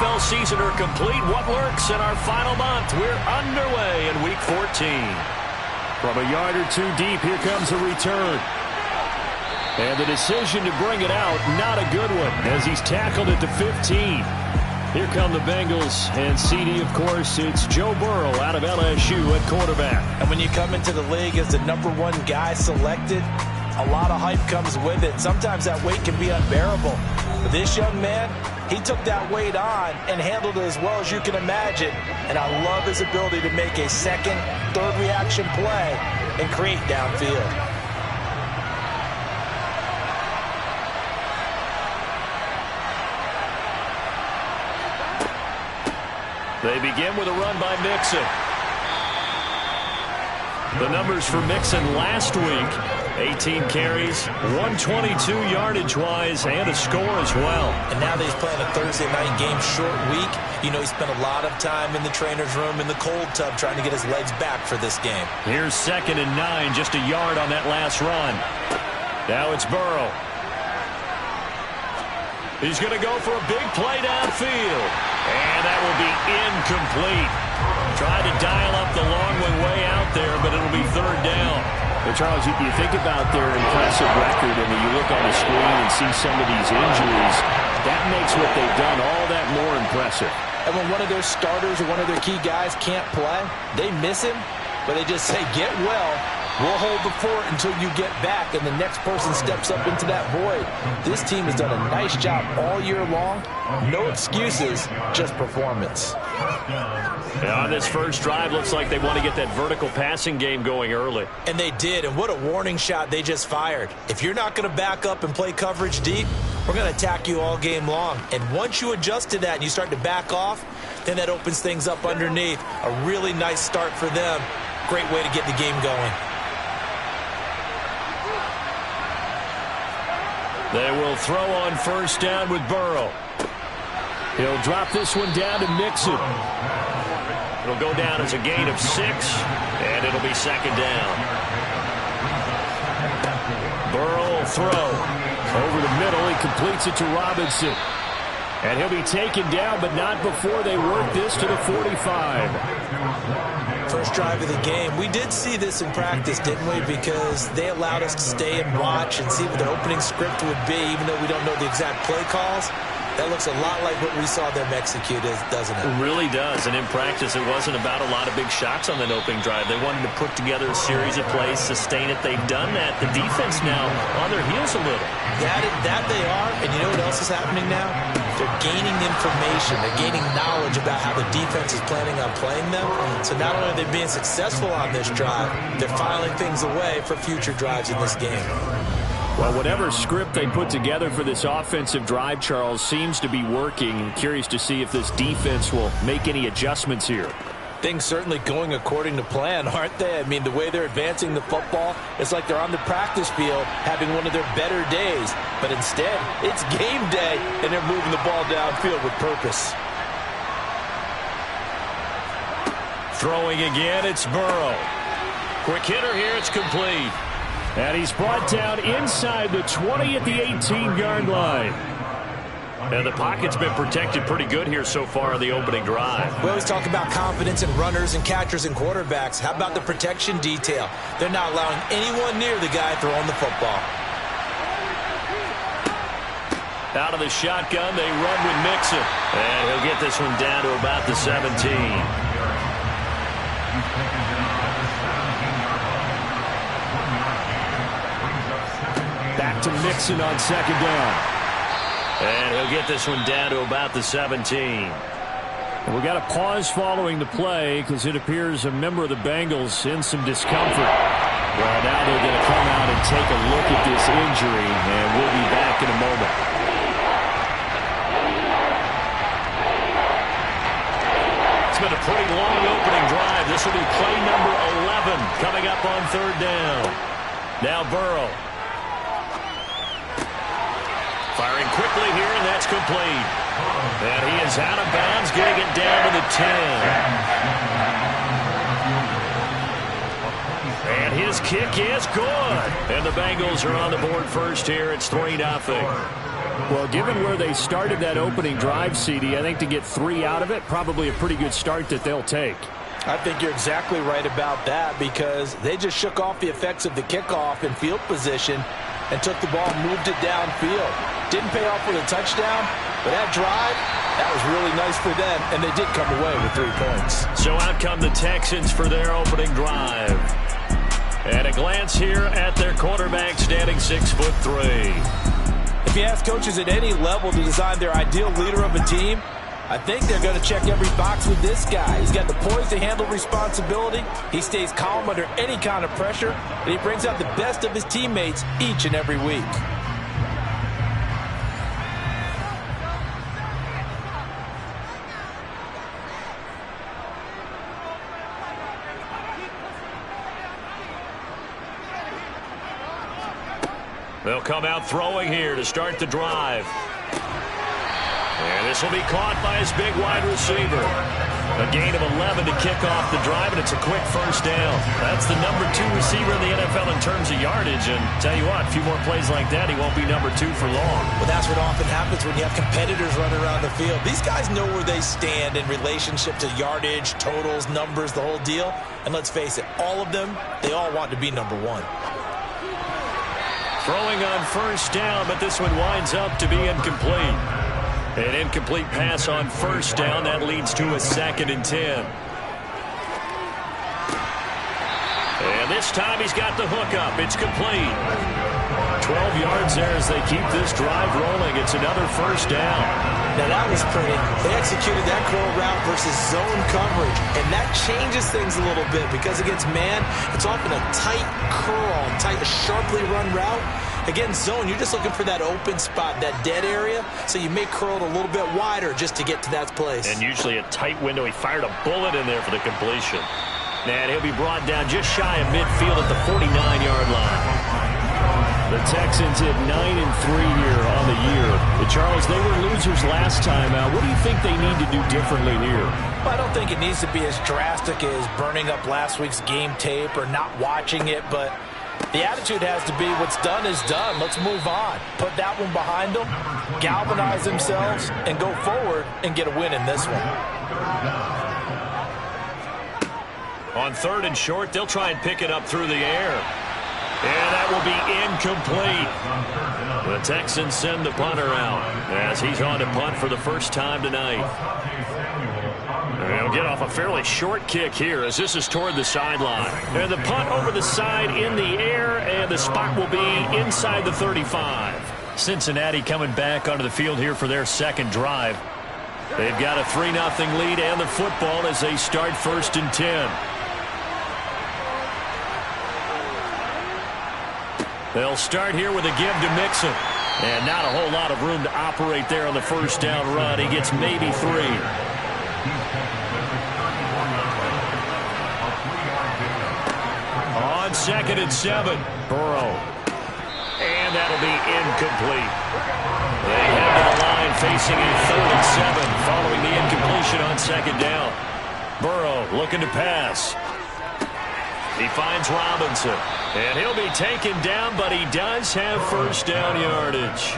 NFL season are complete. What works in our final month? We're underway in Week 14. From a yard or two deep, here comes a return. And the decision to bring it out, not a good one, as he's tackled at the 15. Here come the Bengals, and CD, of course, it's Joe Burrow out of LSU at quarterback. And when you come into the league as the #1 guy selected, a lot of hype comes with it. Sometimes that weight can be unbearable. But this young man, he took that weight on and handled it as well as you can imagine. And I love his ability to make a second, third reaction play and create downfield. They begin with a run by Mixon. The numbers for Mixon last week: 18 carries, 122 yardage-wise, and a score as well. And now that he's playing a Thursday night game, short week, you know he spent a lot of time in the trainer's room in the cold tub trying to get his legs back for this game. Here's 2nd and 9, just a yard on that last run. Now it's Burrow. He's going to go for a big play downfield. And that will be incomplete. Tried to dial up the long way out there, but it'll be 3rd down. But Charles, you think about their impressive record, and when you look on the screen and see some of these injuries, that makes what they've done all that more impressive. And when one of their starters or one of their key guys can't play, they miss him, but they just say, get well. We'll hold the fort until you get back, and the next person steps up into that void. This team has done a nice job all year long. No excuses, just performance. Yeah, on this first drive, looks like they want to get that vertical passing game going early. And they did, and what a warning shot they just fired. If you're not going to back up and play coverage deep, we're going to attack you all game long. And once you adjust to that and you start to back off, then that opens things up underneath. A really nice start for them. Great way to get the game going. They will throw on first down with Burrow. He'll drop this one down to Mixon. It'll go down as a gain of 6, and it'll be 2nd down. Burrow will throw. Over the middle, he completes it to Robinson. And he'll be taken down, but not before they work this to the 45. First drive of the game. We did see this in practice, didn't we? Because they allowed us to stay and watch and see what their opening script would be, even though we don't know the exact play calls. That looks a lot like what we saw them execute, doesn't it? It really does. And in practice, it wasn't about a lot of big shots on that opening drive. They wanted to put together a series of plays, sustain it. They've done that. The defense now on their heels a little. That they are. And you know what else is happening now? They're gaining information. They're gaining knowledge about how the defense is planning on playing them. So not only are they being successful on this drive, they're filing things away for future drives in this game. Well, whatever script they put together for this offensive drive, Charles, seems to be working. I'm curious to see if this defense will make any adjustments here. Things certainly going according to plan, aren't they? I mean, the way they're advancing the football, it's like they're on the practice field having one of their better days. But instead, it's game day, and they're moving the ball downfield with purpose. Throwing again, it's Burrow. Quick hitter here, it's complete. And he's brought down inside the 20 at the 18-yard line. And the pocket's been protected pretty good here so far in the opening drive. We always talk about confidence in runners and catchers and quarterbacks. How about the protection detail? They're not allowing anyone near the guy throwing the football. Out of the shotgun, they run with Mixon. And he'll get this one down to about the 17. Back to Mixon on 2nd down. And he'll get this one down to about the 17. And we got a pause following the play because it appears a member of the Bengals in some discomfort. Well, now they're going to come out and take a look at this injury, and we'll be back in a moment. It's been a pretty long opening drive. This will be play number 11 coming up on 3rd down. Now Burrow. Firing quickly here, and that's complete. And he is out of bounds, getting it down to the 10. And his kick is good. And the Bengals are on the board first here. It's 3-0. Well, given where they started that opening drive, CD, I think to get 3 out of it, probably a pretty good start that they'll take. I think you're exactly right about that because they just shook off the effects of the kickoff in field position and took the ball and moved it downfield. Didn't pay off with a touchdown, but that drive, that was really nice for them, and they did come away with 3 points. So out come the Texans for their opening drive. And a glance here at their quarterback standing 6'3". If you ask coaches at any level to design their ideal leader of a team, I think they're going to check every box with this guy. He's got the poise to handle responsibility. He stays calm under any kind of pressure, and he brings out the best of his teammates each and every week. They'll come out throwing here to start the drive. And this will be caught by his big wide receiver. A gain of 11 to kick off the drive, and it's a quick first down. That's the number 2 receiver in the NFL in terms of yardage. And tell you what, a few more plays like that, he won't be number 2 for long. Well, that's what often happens when you have competitors running around the field. These guys know where they stand in relationship to yardage, totals, numbers, the whole deal. And let's face it, all of them, they all want to be number 1. Throwing on first down, but this one winds up to be incomplete. An incomplete pass on first down. That leads to a 2nd and 10. And this time he's got the hook up. It's complete. 12 yards there as they keep this drive rolling. It's another first down. Now that was pretty. They executed that curl route versus zone coverage, and that changes things a little bit because against man, it's often a tight curl, tight, sharply run route. Against zone, you're just looking for that open spot, that dead area, so you may curl it a little bit wider just to get to that place. And usually a tight window. He fired a bullet in there for the completion. And he'll be brought down just shy of midfield at the 49-yard line. The Texans hit 9-3 here on the year. Charles, they were losers last time out. What do you think they need to do differently here? Well, I don't think it needs to be as drastic as burning up last week's game tape or not watching it, but the attitude has to be what's done is done. Let's move on. Put that one behind them, galvanize themselves, and go forward and get a win in this one. On 3rd and short, they'll try and pick it up through the air. And that will be incomplete. The Texans send the punter out as he's on to punt for the first time tonight. And he'll get off a fairly short kick here as this is toward the sideline. And the punt over the side in the air, and the spot will be inside the 35. Cincinnati coming back onto the field here for their second drive. They've got a 3-0 lead and the football as they start 1st and 10. They'll start here with a give to Mixon. And not a whole lot of room to operate there on the first down run. He gets maybe 3. On 2nd and 7, Burrow. And that'll be incomplete. They head to the line facing a 3rd and 7 following the incompletion on 2nd down. Burrow looking to pass. He finds Robinson. And he'll be taken down, but he does have first down yardage.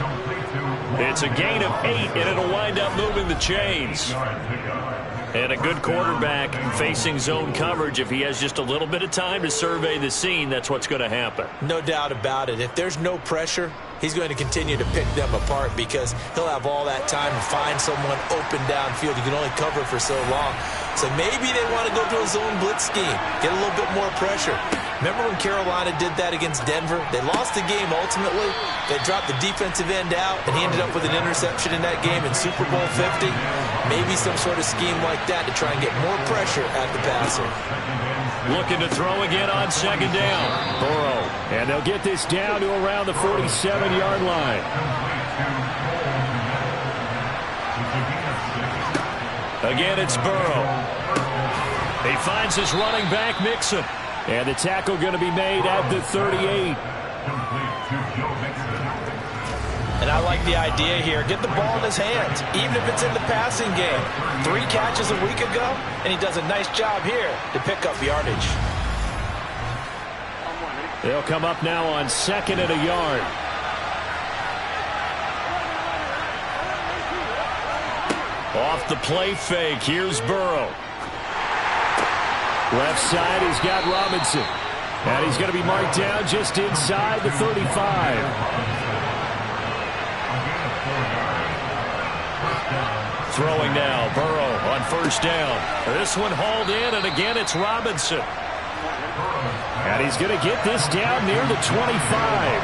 It's a gain of 8, and it'll wind up moving the chains. And a good quarterback facing zone coverage. If he has just a little bit of time to survey the scene, that's what's going to happen. No doubt about it. If there's no pressure, he's going to continue to pick them apart because he'll have all that time to find someone open downfield. You can only cover for so long. So maybe they want to go to a zone blitz scheme, get a little bit more pressure. Remember when Carolina did that against Denver? They lost the game ultimately. They dropped the defensive end out, and he ended up with an interception in that game in Super Bowl 50. Maybe some sort of scheme like that to try and get more pressure at the passer. Looking to throw again on 2nd down. Burrow. And they'll get this down to around the 47-yard line. Again, it's Burrow. He finds his running back, Mixon. And the tackle going to be made at the 38. And I like the idea here. Get the ball in his hands, even if it's in the passing game. 3 catches a week ago, and he does a nice job here to pick up yardage. They'll come up now on 2nd and a yard. Off the play fake, here's Burrow. Left side, he's got Robinson. And he's going to be marked down just inside the 35. Throwing now, Burrow on first down. This one hauled in, and again it's Robinson. And he's going to get this down near the 25.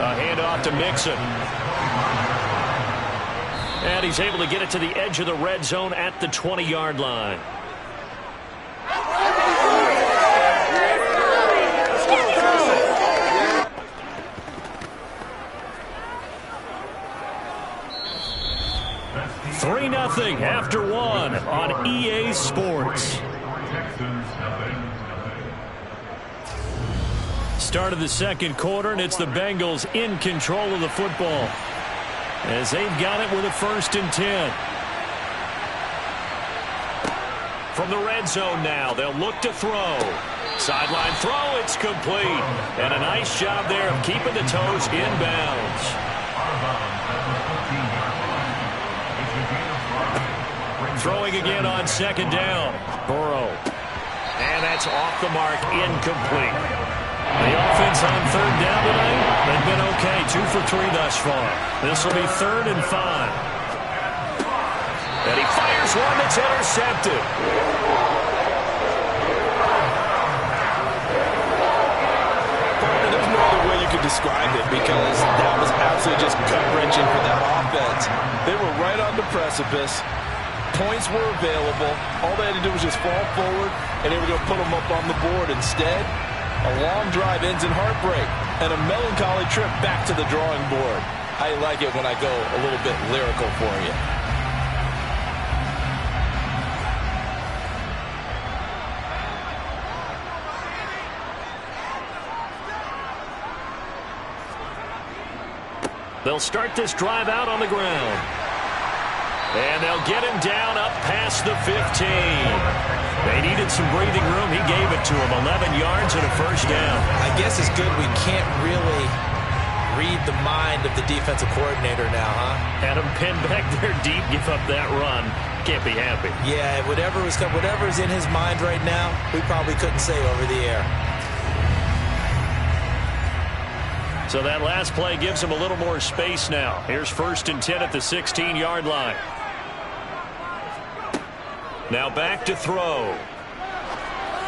A handoff to Mixon. And he's able to get it to the edge of the red zone at the 20-yard line. Three 3-0 after one on EA Sports. Start of the second quarter, and it's the Bengals in control of the football as they've got it with a 1st and 10. From the red zone now, they'll look to throw. Sideline throw, it's complete. And a nice job there of keeping the toes inbounds. Throwing again on 2nd down. Burrow. And that's off the mark, incomplete. The offense on 3rd down tonight, they've been okay. 2 for 3 thus far. This will be 3rd and 5. And he fires one that's intercepted. There's no other way you could describe it, because that was absolutely just gut-wrenching for that offense. They were right on the precipice. Points were available. All they had to do was just fall forward, and they were going to put them up on the board. Instead, a long drive ends in heartbreak and a melancholy trip back to the drawing board. I like it when I go a little bit lyrical for you. They'll start this drive out on the ground. And they'll get him down up past the 15. They needed some breathing room. He gave it to him. 11 yards and a 1st down. I guess it's good we can't really read the mind of the defensive coordinator now, huh? Had him pinned back there deep, give up that run. Can't be happy. Yeah, whatever's in his mind right now, we probably couldn't say over the air. So that last play gives him a little more space now. Here's 1st and 10 at the 16-yard line. Now back to throw.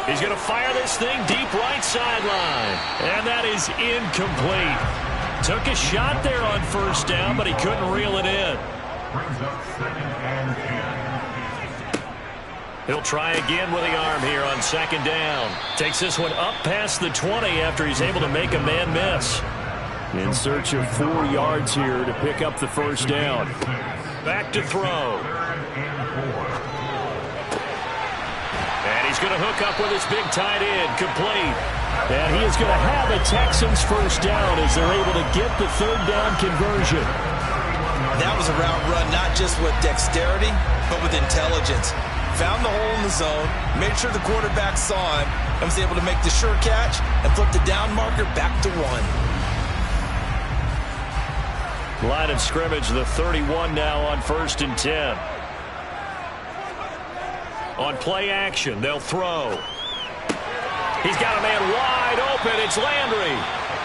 He's going to fire this thing deep right sideline. And that is incomplete. Took a shot there on 1st down, but he couldn't reel it in. He'll try again with the arm here on 2nd down. Takes this one up past the 20 after he's able to make a man miss. In search of 4 yards here to pick up the 1st down. Back to throw. And he's going to hook up with his big tight end, complete. And he is going to have a Texans 1st down as they're able to get the 3rd down conversion. That was a route run not just with dexterity, but with intelligence. Found the hole in the zone, made sure the quarterback saw him, and was able to make the sure catch and flip the down marker back to 1. Line of scrimmage, the 31 now on 1st and 10. On play action, they'll throw. He's got a man wide open. It's Landry.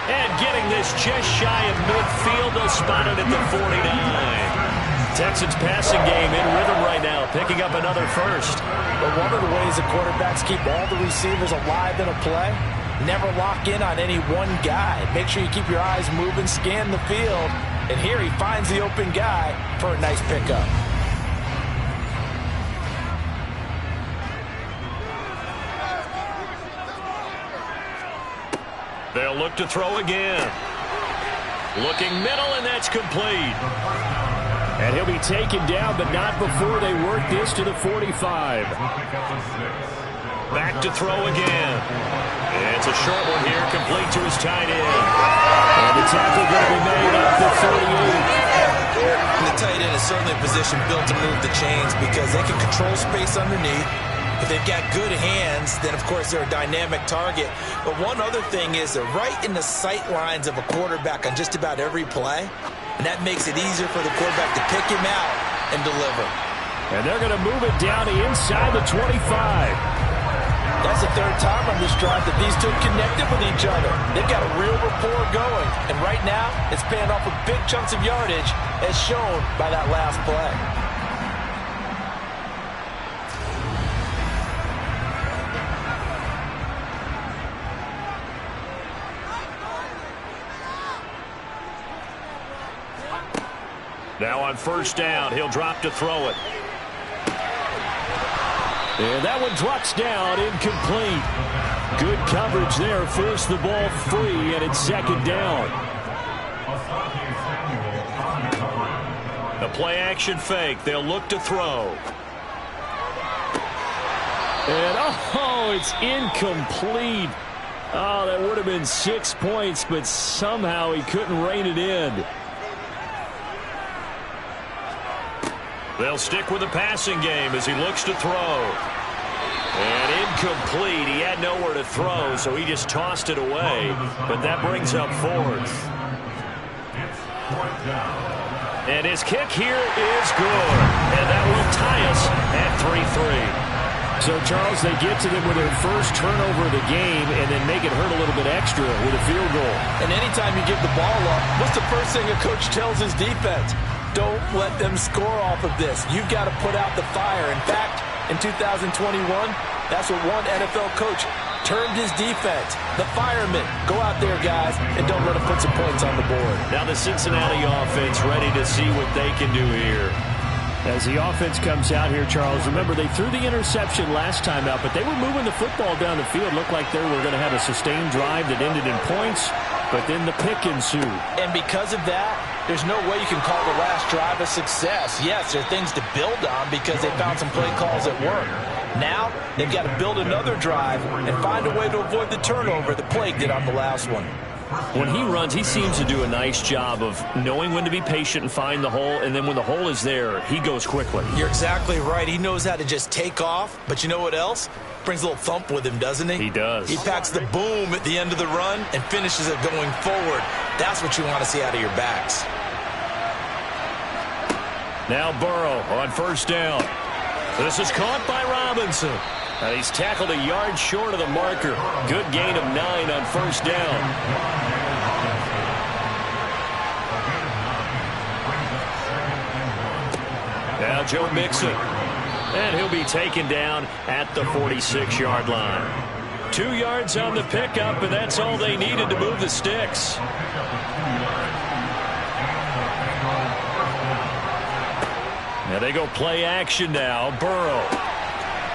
And getting this just shy of midfield. They'll spot it at the 49. Texans passing game in rhythm right now, picking up another 1st. But one of the ways the quarterbacks keep all the receivers alive in a play, never lock in on any one guy. Make sure you keep your eyes moving, scan the field. And here he finds the open guy for a nice pickup. They'll look to throw again. Looking middle, and that's complete. And he'll be taken down, but not before they work this to the 45. Back to throw again. And it's a short one here, complete to his tight end. And the tackle going to be made at the 38. And the tight end is certainly a position built to move the chains because they can control space underneath. If they've got good hands, then, of course, they're a dynamic target. But one other thing is they're right in the sight lines of a quarterback on just about every play, and that makes it easier for the quarterback to pick him out and deliver. And they're going to move it down to inside the 25. That's the third time on this drive that these two connected with each other. They've got a real rapport going, and right now it's paying off with big chunks of yardage as shown by that last play. Now on first down, he'll drop to throw it. And that one drops down, incomplete. Good coverage there, forced the ball free, and it's second down. The play-action fake, they'll look to throw. And, oh, it's incomplete. Oh, that would have been 6 points, but somehow he couldn't rein it in. They'll stick with the passing game as he looks to throw. And incomplete. He had nowhere to throw, so he just tossed it away. But that brings up fourth. And his kick here is good. And that will tie us at 3-3. So, Charles, they get to them with their first turnover of the game and then make it hurt a little bit extra with a field goal. And anytime you give the ball up, what's the first thing a coach tells his defense? Don't let them score off of this. You've got to put out the fire. In fact, in 2021, that's what one NFL coach termed his defense. The firemen. Go out there, guys, and don't let them put some points on the board. Now the Cincinnati offense ready to see what they can do here. As the offense comes out here, Charles, remember they threw the interception last time out, but they were moving the football down the field. Looked like they were going to have a sustained drive that ended in points, but then the pick ensued. And because of that, there's no way you can call the last drive a success. Yes, there are things to build on because they found some play calls that work. Now, they've got to build another drive and find a way to avoid the turnover the Plague did on the last one. When he runs, he seems to do a nice job of knowing when to be patient and find the hole, and then when the hole is there, he goes quickly. You're exactly right. He knows how to just take off, but you know what else? Brings a little thump with him, doesn't he? He does. He packs the boom at the end of the run and finishes it going forward. That's what you want to see out of your backs. Now Burrow on first down. This is caught by Robinson. And he's tackled a yard short of the marker. Good gain of 9 on first down. Now Joe Mixon. And he'll be taken down at the 46-yard line. 2 yards on the pickup, and that's all they needed to move the sticks. Now they go play action now. Burrow.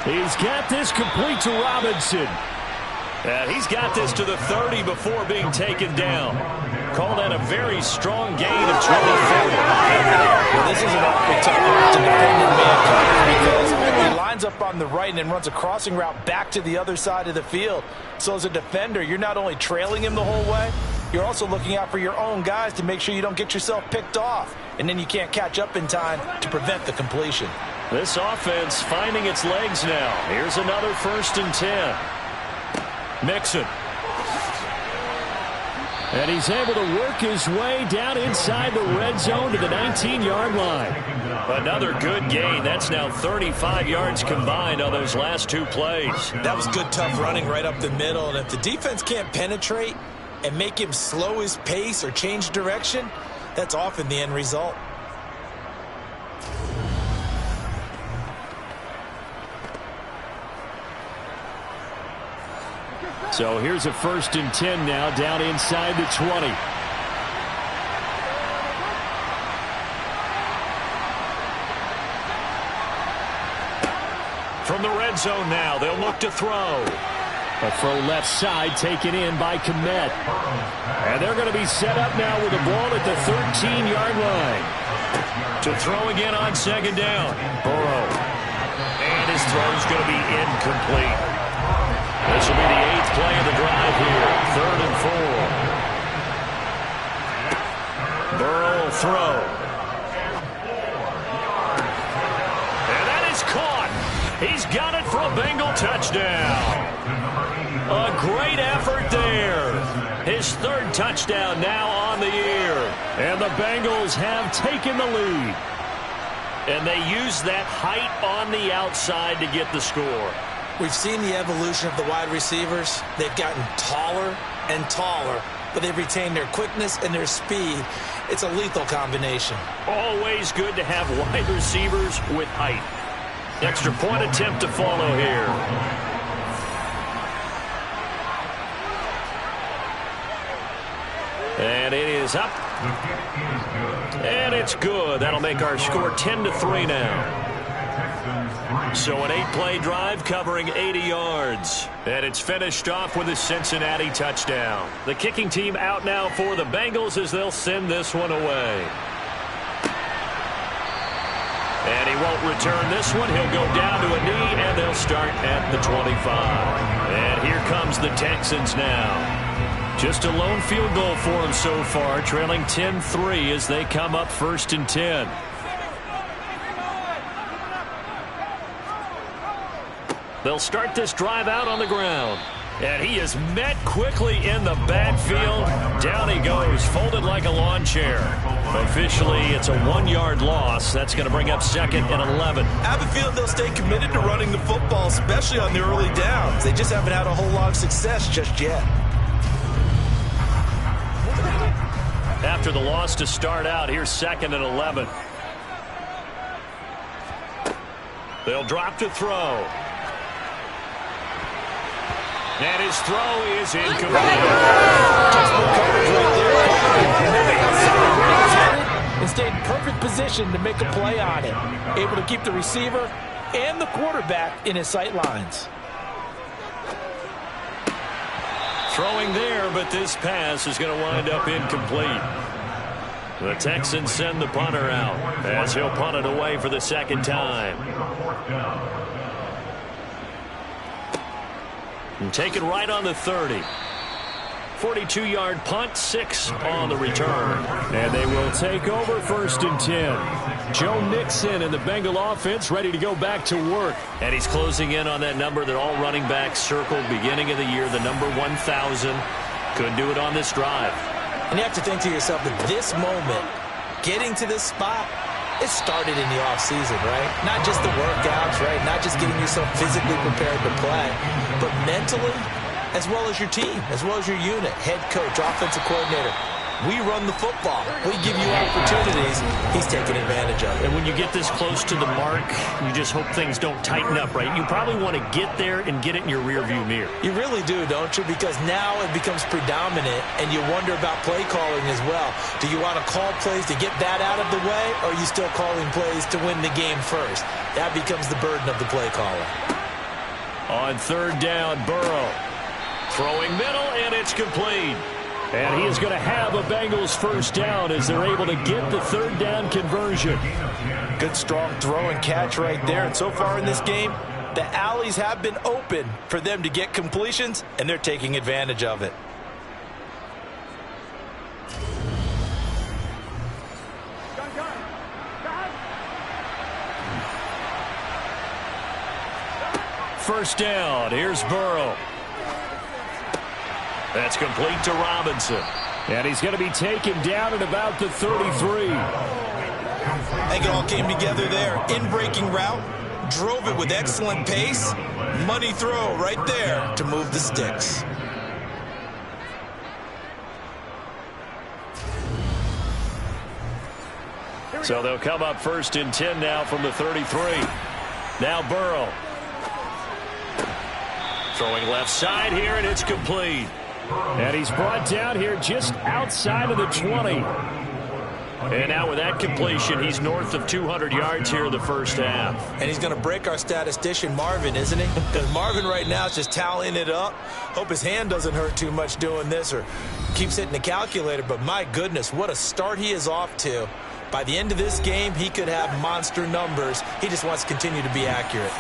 He's got this complete to Robinson. And he's got this to the 30 before being taken down. Call that a very strong gain of 24. Well, this is an awfully tough one to defend in man coverage because he lines up on the right and then runs a crossing route back to the other side of the field. So as a defender, you're not only trailing him the whole way, you're also looking out for your own guys to make sure you don't get yourself picked off. And then you can't catch up in time to prevent the completion. This offense finding its legs now. Here's another 1st and 10. Mixon. And he's able to work his way down inside the red zone to the 19-yard line. Another good gain. That's now 35 yards combined on those last 2 plays. That was good, tough running right up the middle. And if the defense can't penetrate and make him slow his pace or change direction, that's often the end result. So here's a 1st and 10 now down inside the 20. From the red zone now, they'll look to throw. A throw left side taken in by Kmet. And they're going to be set up now with the ball at the 13-yard line. To throw again on 2nd down. Burrow. And his throw's going to be incomplete. This will be the 8th play of the drive here. 3rd and 4. Burrow will throw. And that is caught. He's got it for a Bengal touchdown. A great effort there. His third touchdown now on the year. And the Bengals have taken the lead. And they use that height on the outside to get the score. We've seen the evolution of the wide receivers. They've gotten taller and taller, but they've retained their quickness and their speed. It's a lethal combination. Always good to have wide receivers with height. Extra point attempt to follow here. And it is up. And it's good. That'll make our score 10-3 now. So an 8-play drive covering 80 yards. And it's finished off with a Cincinnati touchdown. The kicking team out now for the Bengals as they'll send this one away. And he won't return this one. He'll go down to a knee, and they'll start at the 25. And here comes the Texans now. Just a lone field goal for them so far, trailing 10-3 as they come up 1st and 10. They'll start this drive out on the ground. And he is met quickly in the backfield. Down he goes, folded like a lawn chair. Officially, it's a 1-yard loss. That's going to bring up 2nd and 11. I have a feeling they'll stay committed to running the football, especially on the early downs. They just haven't had a whole lot of success just yet. After the loss to start out, here's 2nd and 11. They'll drop to throw. And his throw is incomplete. Textbook coverage right there. And stayed in perfect position to make a play on it. Able to keep the receiver and the quarterback in his sight lines. Throwing there, but this pass is going to wind up incomplete. The Texans send the punter out as he'll punt it away for the 2nd time. And take it right on the 30. 42-yard punt, 6 on the return. And they will take over 1st and 10. Joe Mixon and the Bengal offense ready to go back to work. And he's closing in on that number that all running backs circled beginning of the year, the number 1,000. Couldn't do it on this drive. And you have to think to yourself that this moment, getting to this spot, it started in the offseason, right? Not just the workouts, right? Not just getting yourself physically prepared to play, but mentally, as well as your team, as well as your unit, head coach, offensive coordinator. We run the football. We give you opportunities. He's taking advantage of it. And when you get this close to the mark, you just hope things don't tighten up, right? You probably want to get there and get it in your rearview mirror. You really do, don't you? Because now it becomes predominant, and you wonder about play calling as well. Do you want to call plays to get that out of the way, or are you still calling plays to win the game first? That becomes the burden of the play caller. On 3rd down, Burrow. Throwing middle, and it's complete. And he is going to have a Bengals 1st down as they're able to get the 3rd down conversion. Good, strong throw and catch right there. And so far in this game, the alleys have been open for them to get completions, and they're taking advantage of it. First down. Here's Burrow. That's complete to Robinson. And he's going to be taken down at about the 33. I think it all came together there. In-breaking route, drove it with excellent pace. Money throw right there to move the sticks. So they'll come up 1st and 10 now from the 33. Now Burrow. Throwing left side here, and it's complete. And he's brought down here just outside of the 20. And now with that completion, he's north of 200 yards here in the 1st half. And he's going to break our statistician, Marvin, isn't he? Because Marvin right now is just tallying it up. Hope his hand doesn't hurt too much doing this or keeps hitting the calculator. But my goodness, what a start he is off to. By the end of this game, he could have monster numbers. He just wants to continue to be accurate.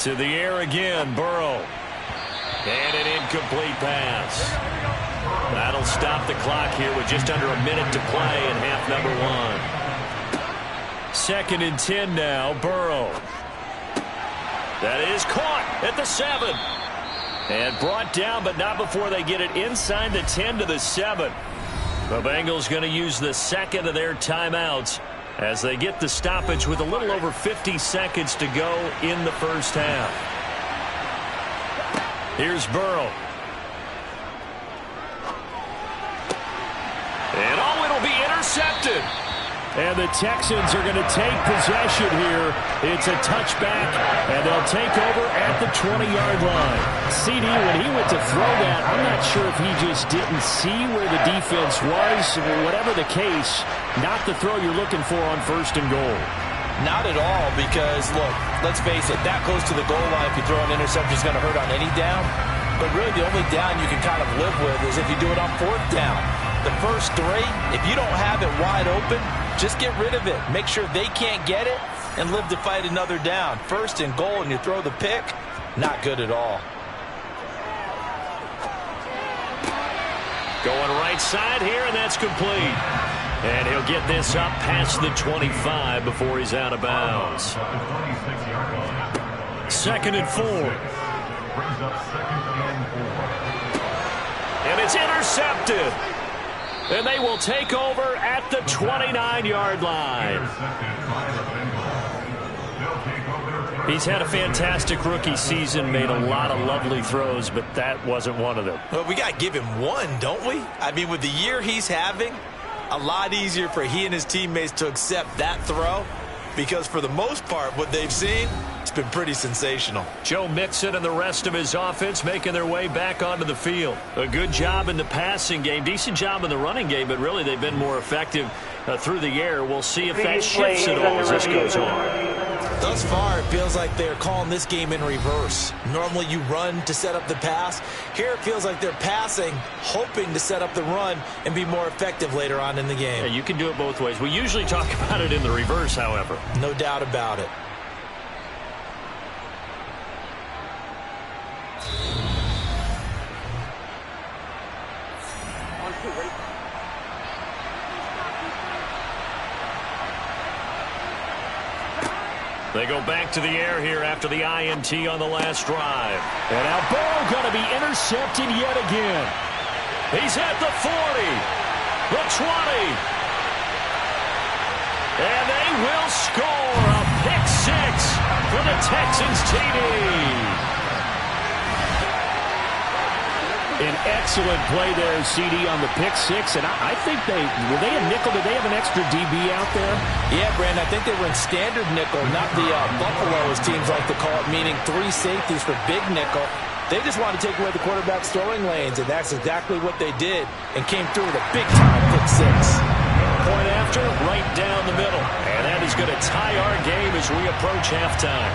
To the air again, Burrow. And an incomplete pass. That'll stop the clock here with just under a minute to play in half number 1. 2nd and 10 now. Burrow. That is caught at the 7. And brought down, but not before they get it inside the 10 to the 7. The Bengals going to use the second of their timeouts as they get the stoppage with a little over 50 seconds to go in the first half. Here's Burrow. And it'll be intercepted. And the Texans are going to take possession here. It's a touchback, and they'll take over at the 20-yard line. CD, when he went to throw that, I'm not sure if he just didn't see where the defense was. Whatever the case, not the throw you're looking for on 1st and goal. Not at all, because, look, let's face it, that close to the goal line, if you throw an interception, is going to hurt on any down. But really, the only down you can kind of live with is if you do it on 4th down. The first 3, if you don't have it wide open, just get rid of it. Make sure they can't get it and live to fight another down. 1st and goal, and you throw the pick, not good at all. Going right side here, and that's complete. And he'll get this up past the 25 before he's out of bounds. 2nd and 4. And it's intercepted. And they will take over at the 29-yard line. He's had a fantastic rookie season, made a lot of lovely throws, but that wasn't one of them. Well, we got to give him one, don't we? I mean, with the year he's having, a lot easier for he and his teammates to accept that throw, because for the most part, what they've seen, it's been pretty sensational. Joe Mixon and the rest of his offense making their way back onto the field. A good job in the passing game, decent job in the running game, but really they've been more effective through the air. We'll see if that shifts at all as this goes on. Thus far, it feels like they're calling this game in reverse. Normally you run to set up the pass. Here it feels like they're passing, hoping to set up the run and be more effective later on in the game. Yeah, you can do it both ways. We usually talk about it in the reverse, however. No doubt about it. They go back to the air here after the INT on the last drive. And now Burrow going to be intercepted yet again. He's at the 40, the 20. And they will score a pick 6 for the Texans TD. An excellent play there, CD, on the pick 6. And I think were they a nickel? Did they have an extra DB out there? Yeah, Brandon, I think they were in standard nickel, not the Buffalo, as teams like to call it, meaning 3 safeties for big nickel. They just want to take away the quarterback's throwing lanes, and that's exactly what they did, and came through with a big-time pick 6. Point after, right down the middle. And that is going to tie our game as we approach halftime.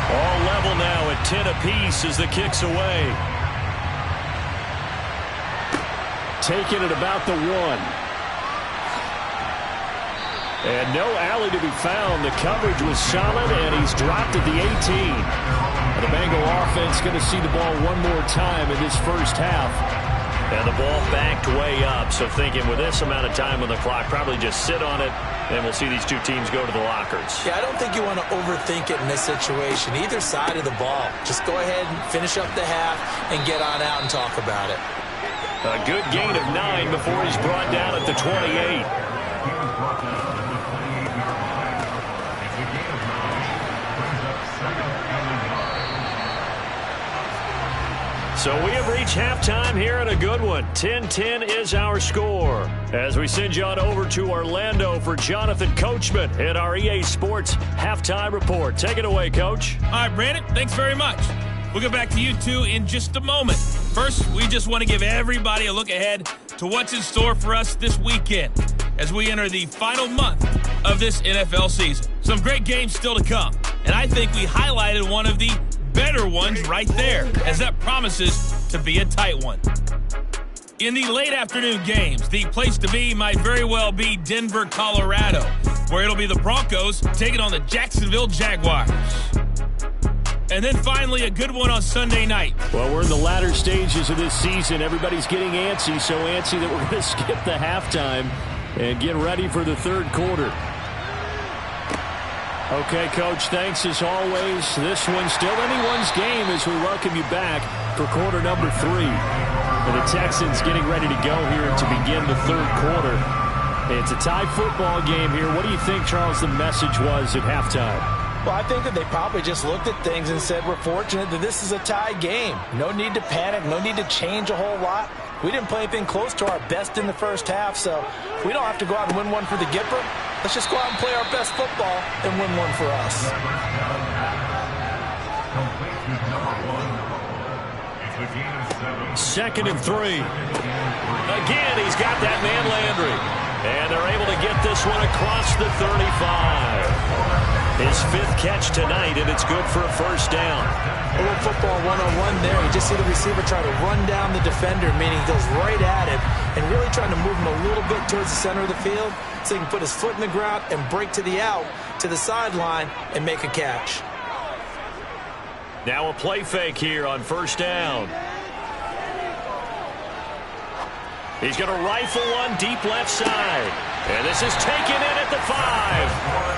All level now at 10 apiece as the kick's away. Taking it about the 1. And no alley to be found. The coverage was solid, and he's dropped at the 18. And the Bengal offense going to see the ball one more time in this first half. And the ball backed way up, so thinking with this amount of time on the clock, probably just sit on it, and we'll see these two teams go to the lockers. Yeah, I don't think you want to overthink it in this situation. Either side of the ball. Just go ahead and finish up the half and get on out and talk about it. A good gain of 9 before he's brought down at the 28. So we have reached halftime here in a good one. 10-10 is our score. As we send you on over to Orlando for Jonathan Coachman at our EA Sports Halftime Report. Take it away, Coach. All right, Brandon, thanks very much. We'll get back to you two in just a moment. First, we just want to give everybody a look ahead to what's in store for us this weekend as we enter the final month of this NFL season. Some great games still to come, and I think we highlighted one of the better ones right there, as that promises to be a tight one. In the late afternoon games, the place to be might very well be Denver, Colorado, where it'll be the Broncos taking on the Jacksonville Jaguars. And then finally a good one on Sunday night. Well, we're in the latter stages of this season. Everybody's getting antsy, so antsy that we're going to skip the halftime and get ready for the third quarter. Okay, Coach, thanks as always. This one's still anyone's game as we welcome you back for quarter number 3. And the Texans getting ready to go here to begin the third quarter. It's a tie football game here. What do you think, Charles, the message was at halftime? Well, I think that they probably just looked at things and said, we're fortunate that this is a tie game. No need to panic, no need to change a whole lot. We didn't play anything close to our best in the first half, so we don't have to go out and win one for the Gipper. Let's just go out and play our best football and win one for us. Second and 3. Again, he's got that man Landry. And they're able to get this one across the 35. His 5th catch tonight, and it's good for a first down. A little football 101 there. You just see the receiver try to run down the defender, meaning he goes right at him and really trying to move him a little bit towards the center of the field so he can put his foot in the ground and break to the out, to the sideline, and make a catch. Now a play fake here on first down. He's going to rifle one deep left side. And this is taken in at the 5.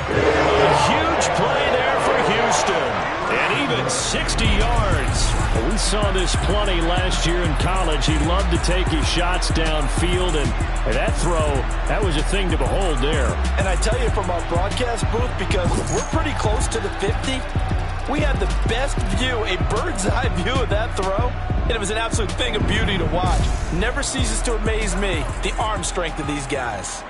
A huge play there for Houston. And even 60 yards. Well, we saw this plenty last year in college. He loved to take his shots downfield, and that throw, that was a thing to behold there. And I tell you from our broadcast booth, because we're pretty close to the 50, we had the best view, a bird's eye view of that throw, and it was an absolute thing of beauty to watch. Never ceases to amaze me, the arm strength of these guys.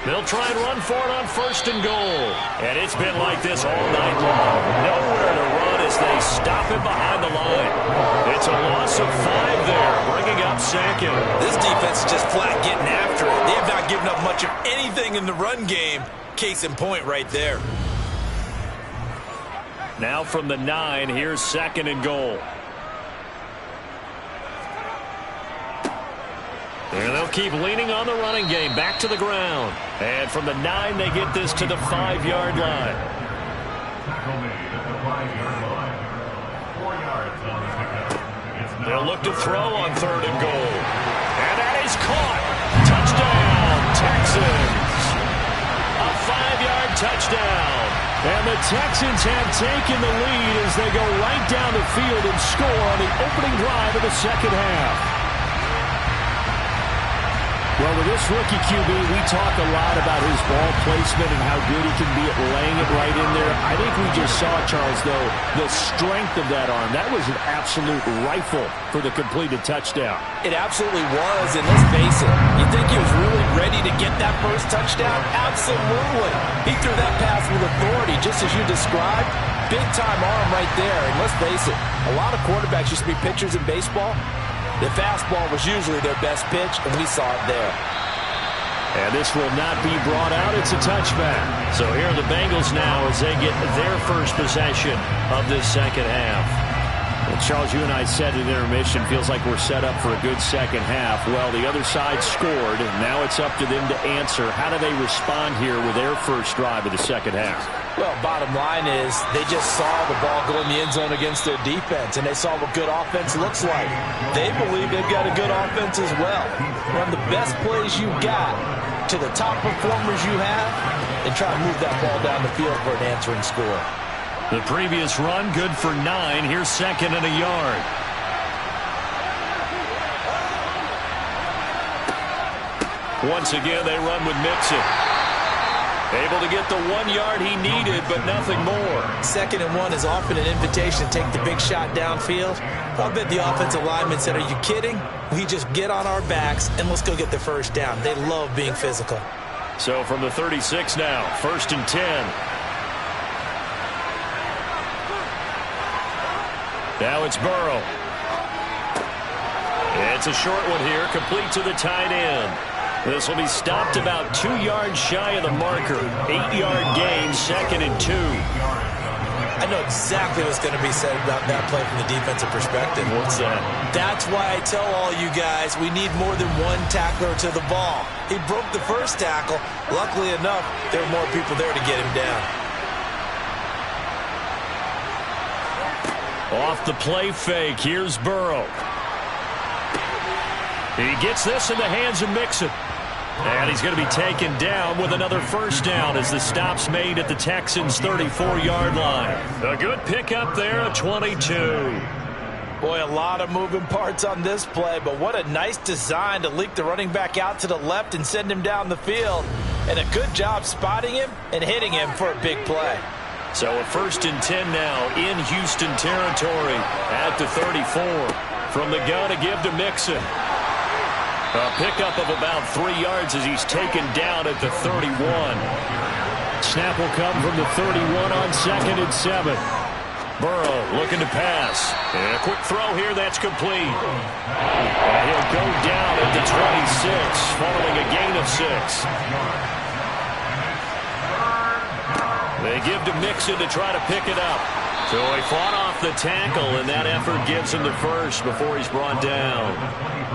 They'll try and run for it on first and goal. And it's been like this all night long. Nowhere to run as they stop him behind the line. It's a loss of 5 there, bringing up second. This defense is just flat getting after it. They have not given up much of anything in the run game. Case in point right there. Now from the 9, here's second and goal. And they'll keep leaning on the running game. Back to the ground. And from the 9, they get this to the 5-yard line. They'll look to throw on third and goal. And that is caught. Touchdown, Texans. A 5-yard touchdown. And the Texans have taken the lead as they go right down the field and score on the opening drive of the second half. Well, with this rookie QB, we talk a lot about his ball placement and how good he can be at laying it right in there. I think we just saw, Charles, though, the strength of that arm. That was an absolute rifle for the completed touchdown. It absolutely was, and let's face it, you think he was really ready to get that first touchdown? Absolutely. He threw that pass with authority, just as you described. Big-time arm right there, and let's face it, a lot of quarterbacks used to be pitchers in baseball. The fastball was usually their best pitch, and we saw it there. And this will not be brought out. It's a touchback. So here are the Bengals now as they get their first possession of this second half. And Charles, you and I said at intermission, feels like we're set up for a good second half. Well, the other side scored, and now it's up to them to answer. How do they respond here with their first drive of the second half? Well, bottom line is they just saw the ball go in the end zone against their defense, and they saw what good offense looks like. They believe they've got a good offense as well. Run the best plays you got to the top performers you have, and try to move that ball down the field for an answering score. The previous run, good for 9. Here's second and a yard. Once again, they run with Mixon. Able to get the 1 yard he needed, but nothing more. Second and 1 is often an invitation to take the big shot downfield. I bet the offensive lineman said, are you kidding? We just get on our backs and let's go get the first down. They love being physical. So from the 36 now, first and 10. Now it's Burrow. It's a short one here, complete to the tight end. This will be stopped about 2 yards shy of the marker. 8-yard gain, second and 2. I know exactly what's going to be said about that play from the defensive perspective. What's that? That's why I tell all you guys we need more than one tackler to the ball. He broke the first tackle. Luckily enough, there were more people there to get him down. Off the play fake, here's Burrow. He gets this in the hands of Mixon. And he's going to be taken down with another first down as the stop's made at the Texans' 34-yard line. A good pickup there at 22. Boy, a lot of moving parts on this play, but what a nice design to leak the running back out to the left and send him down the field. And a good job spotting him and hitting him for a big play. So a 1st and 10 now in Houston territory at the 34. From the gun to give to Mixon. A pickup of about 3 yards as he's taken down at the 31. Snap will come from the 31 on 2nd and 7. Burrow looking to pass. And a quick throw here that's complete. And he'll go down at the 26 following a gain of 6. They give to Mixon to try to pick it up. So he fought off the tackle, and that effort gives him the first before he's brought down.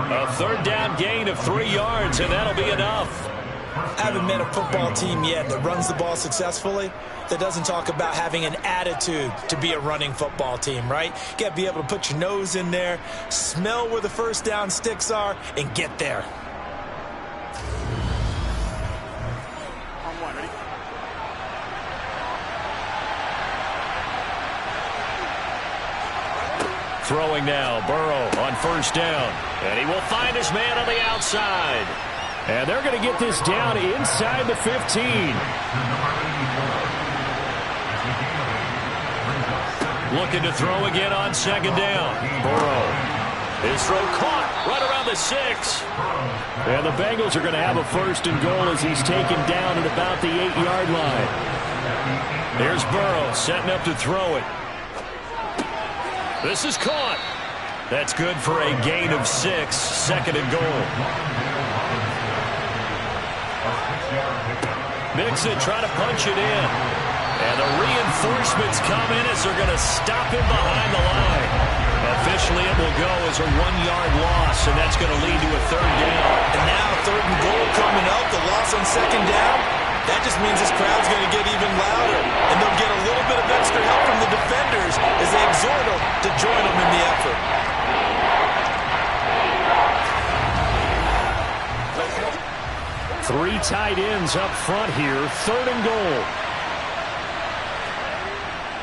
A 3rd down gain of 3 yards, and that'll be enough. I haven't met a football team yet that runs the ball successfully that doesn't talk about having an attitude to be a running football team, right? You got to be able to put your nose in there, smell where the first down sticks are, and get there. Throwing now, Burrow on 1st down. And he will find his man on the outside. And they're going to get this down inside the 15. Looking to throw again on 2nd down. Burrow. His throw caught right around the 6. And the Bengals are going to have a 1st and goal as he's taken down at about the 8-yard line. Here's Burrow setting up to throw it. This is caught. That's good for a gain of 6, 2nd and goal. Mixon trying to punch it in. And the reinforcements come in as they're going to stop him behind the line. Officially, it will go as a 1-yard loss, and that's going to lead to a 3rd down. And now 3rd and goal coming up, the loss on 2nd down. That just means this crowd's going to get even louder, and they'll get a little bit of extra help from the defenders as they exhort them to join them in the effort. Three tight ends up front here, 3rd and goal.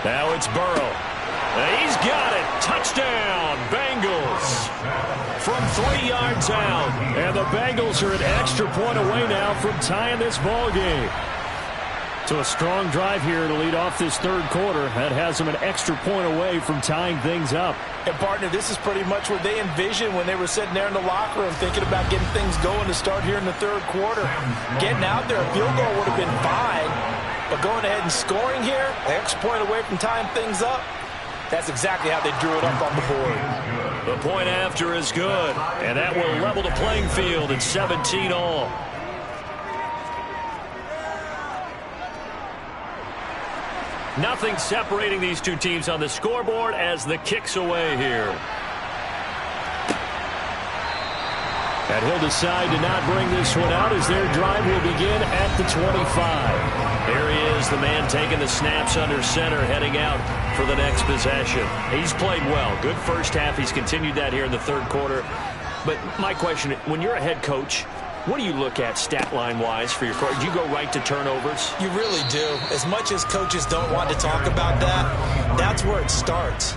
Now it's Burrow. He's got it. Touchdown, Bengals. From 3 yards out. And the Bengals are an extra point away now from tying this ball game. So a strong drive here to lead off this 3rd quarter. That has them an extra point away from tying things up. And, partner, this is pretty much what they envisioned when they were sitting there in the locker room thinking about getting things going to start here in the 3rd quarter. Getting out there, a field goal would have been fine. But going ahead and scoring here, an extra point away from tying things up, that's exactly how they drew it up on the board. The point after is good, and that will level the playing field at 17 all. Nothing separating these two teams on the scoreboard as the kick's away here. And he'll decide to not bring this one out as their drive will begin at the 25. There he is, the man taking the snaps under center, heading out for the next possession. He's played well. Good first half. He's continued that here in the 3rd quarter. But my question, when you're a head coach, what do you look at stat line-wise for your coach? Do you go right to turnovers? You really do. As much as coaches don't want to talk about that, that's where it starts.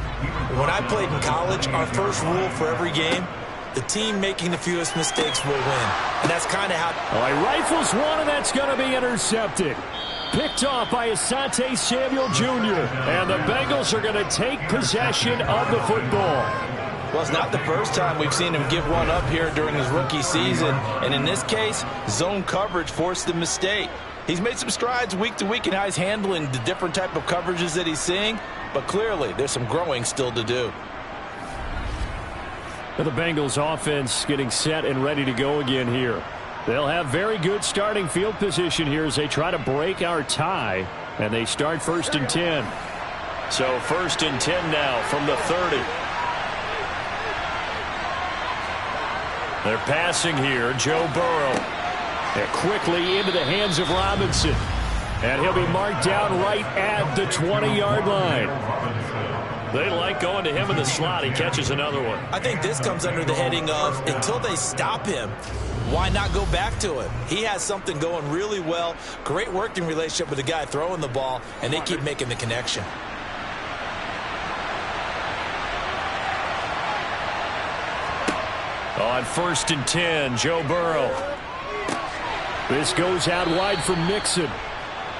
When I played in college, our first rule for every game, the team making the fewest mistakes will win. And that's kind of how... All right, rifles one, and that's going to be intercepted. Picked off by Asante Samuel Jr. And the Bengals are going to take possession of the football. Well, it's not the first time we've seen him give one up here during his rookie season. And in this case, zone coverage forced the mistake. He's made some strides week to week in how he's handling the different type of coverages that he's seeing. But clearly, there's some growing still to do. The Bengals offense getting set and ready to go again here. They'll have very good starting field position here as they try to break our tie. And they start 1st and 10. So 1st and 10 now from the 30. They're passing here. Joe Burrow. And quickly into the hands of Robinson. And he'll be marked down right at the 20-yard line. They like going to him in the slot. He catches another one. I think this comes under the heading of until they stop him, why not go back to him? He has something going really well. Great working relationship with the guy throwing the ball, and they keep making the connection. On 1st and 10, Joe Burrow. This goes out wide for Mixon.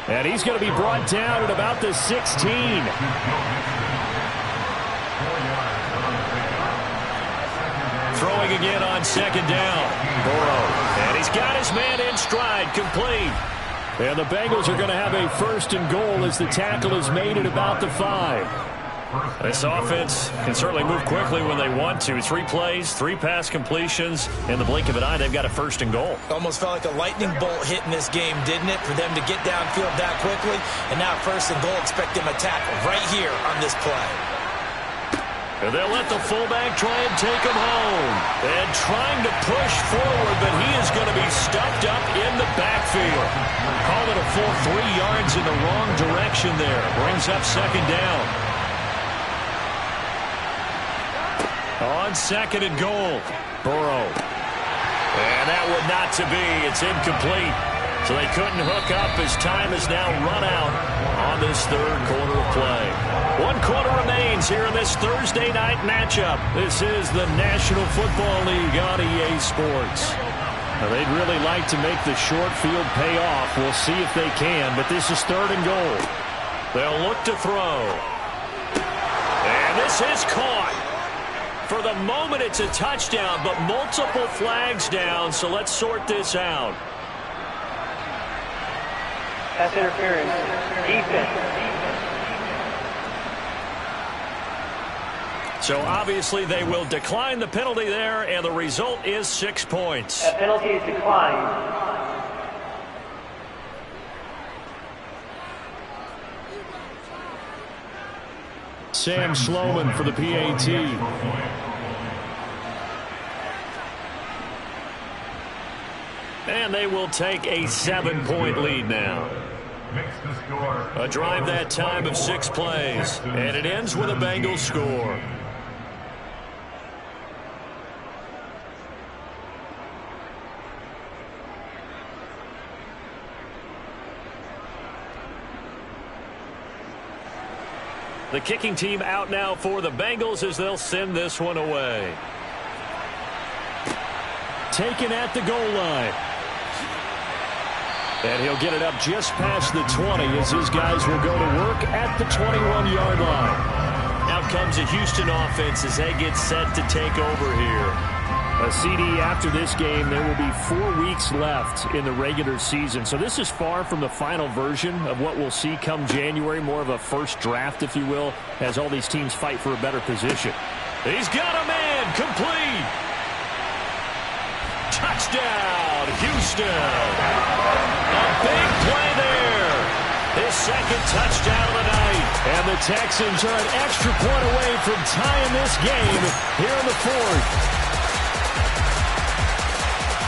And he's going to be brought down at about the 16. Throwing again on 2nd down. Burrow. And he's got his man in stride, complete. And the Bengals are going to have a 1st and goal as the tackle is made at about the 5. This offense can certainly move quickly when they want to. 3 plays, 3 pass completions. In the blink of an eye, they've got a 1st and goal. Almost felt like a lightning bolt hit in this game, didn't it? For them to get downfield that quickly. And now 1st and goal, expect them to tackle right here on this play. And they'll let the fullback try and take him home. And trying to push forward, but he is going to be stuffed up in the backfield. Call it a full 3 yards in the wrong direction there. Brings up 2nd down. On 2nd and goal, Burrow. And that would not to be. It's incomplete. So they couldn't hook up as time is now run out on this 3rd quarter of play. 1 quarter remains here in this Thursday night matchup. This is the National Football League on EA Sports. Now they'd really like to make the short field pay off. We'll see if they can, but this is 3rd and goal. They'll look to throw. And this is caught. For the moment, it's a touchdown, but multiple flags down, so let's sort this out. Pass interference. Defense. So obviously they will decline the penalty there, and the result is 6 points. That penalty is declined. Sam Sloman for the PAT. And they will take a 7-point lead now. A drive that time of 6 plays. And it ends with a Bengals score. The kicking team out now for the Bengals as they'll send this one away. Taken at the goal line. And he'll get it up just past the 20 as his guys will go to work at the 21-yard line. Out comes a Houston offense as they get set to take over here. A CD after this game. There will be 4 weeks left in the regular season. So this is far from the final version of what we'll see come January. More of a first draft, if you will, as all these teams fight for a better position. He's got a man. Complete. Touchdown, Houston. A big play there. His 2nd touchdown of the night. And the Texans are an extra point away from tying this game here in the 4th.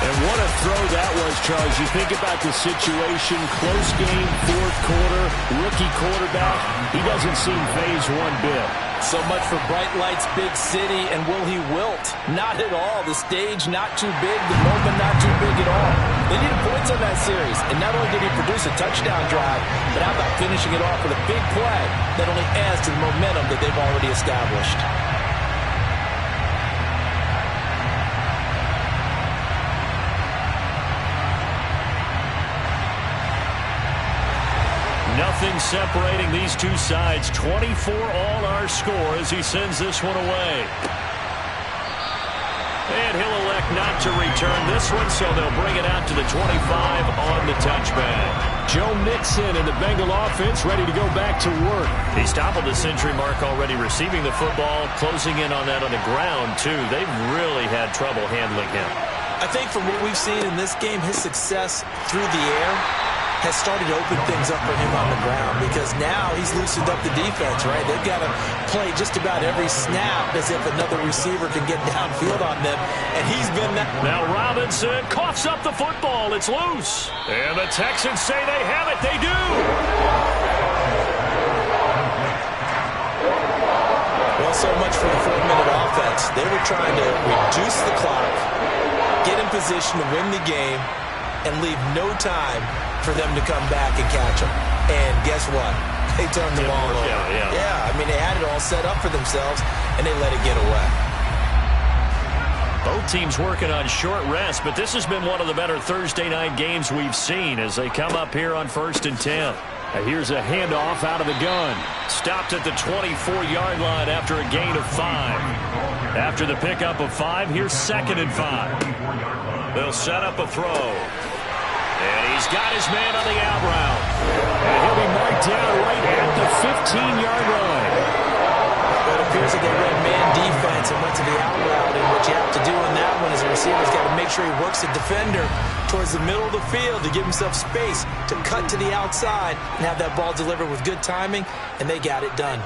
And what a throw that was, Charles. You think about the situation, close game, 4th quarter, rookie quarterback. He doesn't seem phased one bit. So much for bright lights, big city, and will he wilt? Not at all. The stage not too big, the moment not too big at all. They needed points on that series, and not only did he produce a touchdown drive, but how about finishing it off with a big play that only adds to the momentum that they've already established. Nothing separating these two sides. 24 all our score as he sends this one away. And he'll elect not to return this one, so they'll bring it out to the 25 on the touchback. Joe Mixon and the Bengal offense ready to go back to work. He's toppled the century mark already receiving the football, closing in on that on the ground, too. They've really had trouble handling him. I think from what we've seen in this game, his success through the air has started to open things up for him on the ground, because now he's loosened up the defense, right? They've got to play just about every snap as if another receiver can get downfield on them, and he's been that. Now Robinson coughs up the football. It's loose. And the Texans say they have it. They do. Well, so much for the 4-minute offense. They were trying to reduce the clock, get in position to win the game, and leave no time for them to come back and catch them. And guess what? They turned the ball over. Yeah, I mean, they had it all set up for themselves, and they let it get away. Both teams working on short rest, but this has been one of the better Thursday night games we've seen as they come up here on 1st and 10. Here's a handoff out of the gun. Stopped at the 24-yard line after a gain of 5. After the pickup of 5, here's 2nd and 5. They'll set up a throw. And he's got his man on the out route. And he'll be marked down right at the 15-yard line. Well, it appears that they ran man defense and went to the out route, and what you have to do in that one is a receiver's got to make sure he works the defender towards the middle of the field to give himself space to cut to the outside and have that ball delivered with good timing, and they got it done.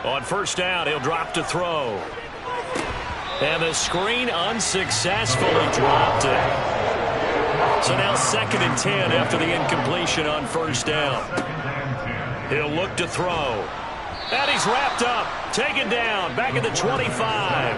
On 1st down, he'll drop to throw. And the screen unsuccessfully dropped it. So now 2nd and 10 after the incompletion on 1st down. He'll look to throw. And he's wrapped up. Taken down. Back at the 25.